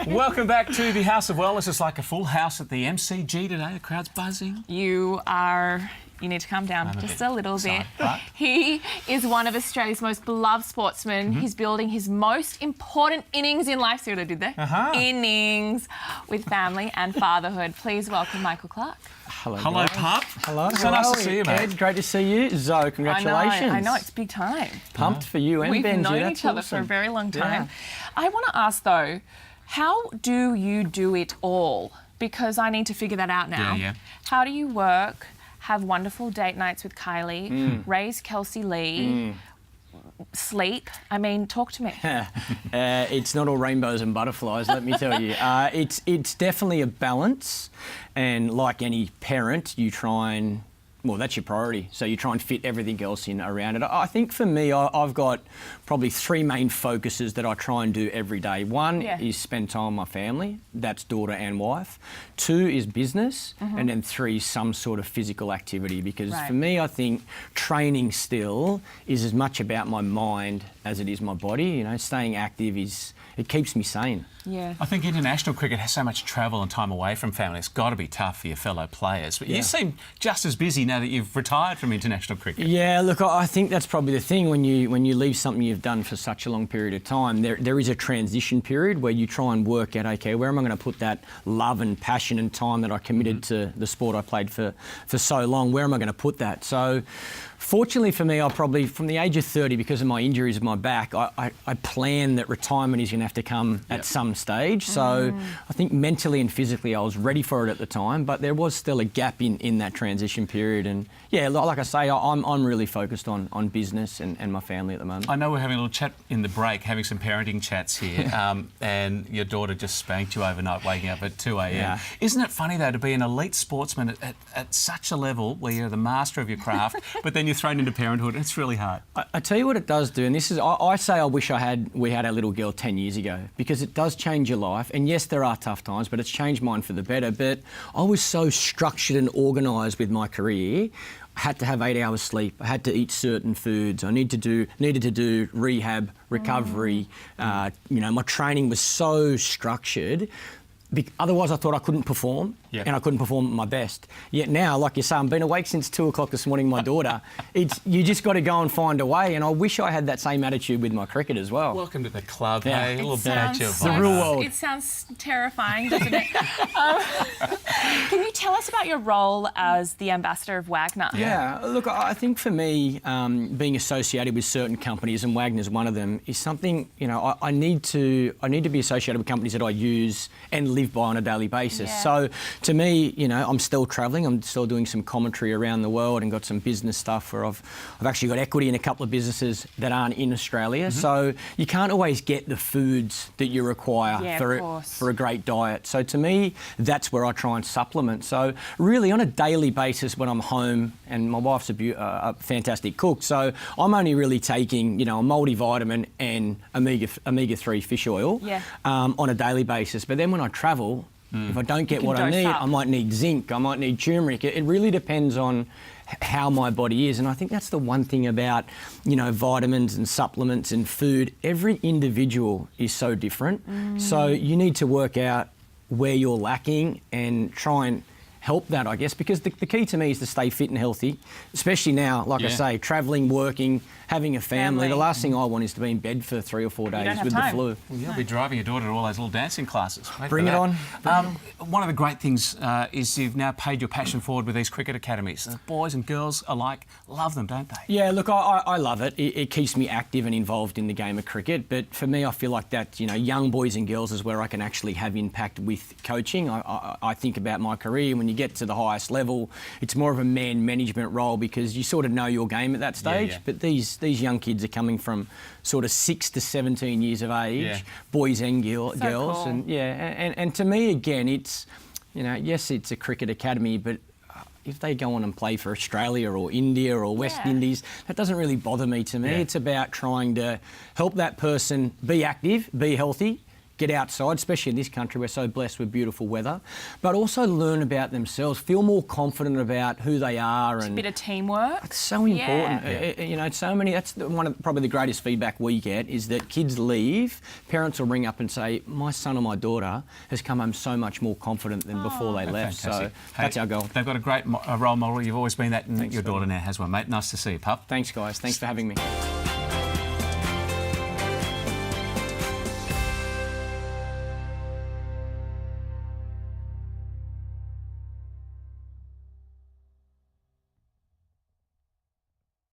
Welcome back to the House of Wellness. It's like a full house at the MCG today. The crowd's buzzing. You need to calm down just a little bit. But He is one of Australia's most beloved sportsmen. He's building his most important innings in life. See what I did there? Innings with family and fatherhood. Please welcome Michael Clarke. Hello, pup. Hello. So nice to see you, mate. Ed, great to see you. Zoe, congratulations. I know, it's big time. Pumped for you and We've Benji. known That's each other awesome. for a very long time. Yeah. I want to ask, though, how do you do it all? Because I need to figure that out now. Yeah. How do you work, have wonderful date nights with Kylie, raise Kelsey Lee, sleep? I mean, talk to me. It's not all rainbows and butterflies, let me tell you. It's definitely a balance, and like any parent, you try and, well, that's your priority. So you try and fit everything else in around it. I think for me, I've got probably three main focuses that I try and do every day. One is spend time with my family. That's daughter and wife. Two is business. And then three is some sort of physical activity. Because for me, I think training still is as much about my mind as it is my body. You know, staying active it keeps me sane. Yeah. I think international cricket has so much travel and time away from family. It's got to be tough for your fellow players. But you seem just as busy now that you've retired from international cricket. Yeah, look, I think that's probably the thing when you leave something you've done for such a long period of time. There is a transition period where you try and work out, okay, where am I going to put that love and passion and time that I committed to the sport I played for so long? Where am I going to put that? So, fortunately for me, I probably, from the age of 30, because of my injuries of my back, I plan that retirement is going to have to come at some stage. So I think mentally and physically I was ready for it at the time, but there was still a gap in that transition period. And yeah, like I say, I'm really focused on business and my family at the moment. I know we're having a little chat in the break, having some parenting chats here, and your daughter just spanked you overnight, waking up at 2 a.m. Yeah. Isn't it funny, though, to be an elite sportsman at such a level where you're the master of your craft, but then you're thrown into parenthood? It's really hard. I tell you what it does do, and this is, I say I wish we had our little girl 10 years ago, because it does change your life. And yes, there are tough times, but it's changed mine for the better. But I was so structured and organised with my career. I had to have 8 hours sleep. I had to eat certain foods. I needed to do rehab, recovery. My training was so structured. Otherwise, I thought I couldn't perform, and I couldn't perform at my best. Yet now, like you say, I've been awake since 2 o'clock this morning, my daughter. You just got to go and find a way, and I wish I had that same attitude with my cricket as well. Welcome to the club, hey? A little patch of the real world. It sounds terrifying, doesn't it? Can you tell us about your role as the ambassador of Waggin? Yeah, look, I think for me, being associated with certain companies, and Waggin is one of them, is something, I need to be associated with companies that I use and live by on a daily basis. Yeah. So to me, I'm still travelling. I'm still doing some commentary around the world and got some business stuff where I've actually got equity in a couple of businesses that aren't in Australia. So you can't always get the foods that you require for a great diet. So to me, that's where I try and supplement. So really on a daily basis when I'm home, and my wife's a fantastic cook, so I'm only really taking, a multivitamin and omega-3 fish oil on a daily basis. But then when I travel, if I don't get what I need, I might need zinc, I might need turmeric. It really depends on how my body is. And I think that's the one thing about, vitamins and supplements and food. Every individual is so different. So you need to work out where you're lacking and try and help that, I guess, because the key to me is to stay fit and healthy, especially now, like I say, travelling, working, having a family. The last thing I want is to be in bed for 3 or 4 days with the flu. Well, you'll be driving your daughter to all those little dancing classes. Bring it on. One of the great things is you've now paid your passion forward with these cricket academies. The boys and girls alike love them, don't they? Yeah, look, I love it. It keeps me active and involved in the game of cricket. But for me, I feel like that, young boys and girls is where I can actually have impact with coaching. I think about my career, when you get to the highest level, it's more of a man management role because you sort of know your game at that stage. But these young kids are coming from sort of 6 to 17 years of age, boys and girls. Cool. And to me, again, it's, yes, it's a cricket academy, but if they go on and play for Australia or India or West Indies, that doesn't really bother me. To me, it's about trying to help that person be active, be healthy, get outside, especially in this country. We're so blessed with beautiful weather, but also learn about themselves, feel more confident about who they are. It's and a bit of teamwork. it's so important. Yeah. You know, so many. That's one of probably the greatest feedback we get is that kids leave, parents will ring up and say, "My son or my daughter has come home so much more confident than before they left." Fantastic. So that's our goal. They've got a great role model. You've always been that, and your daughter now has one, mate. Nice to see you, pup. Thanks, guys. Thanks for having me.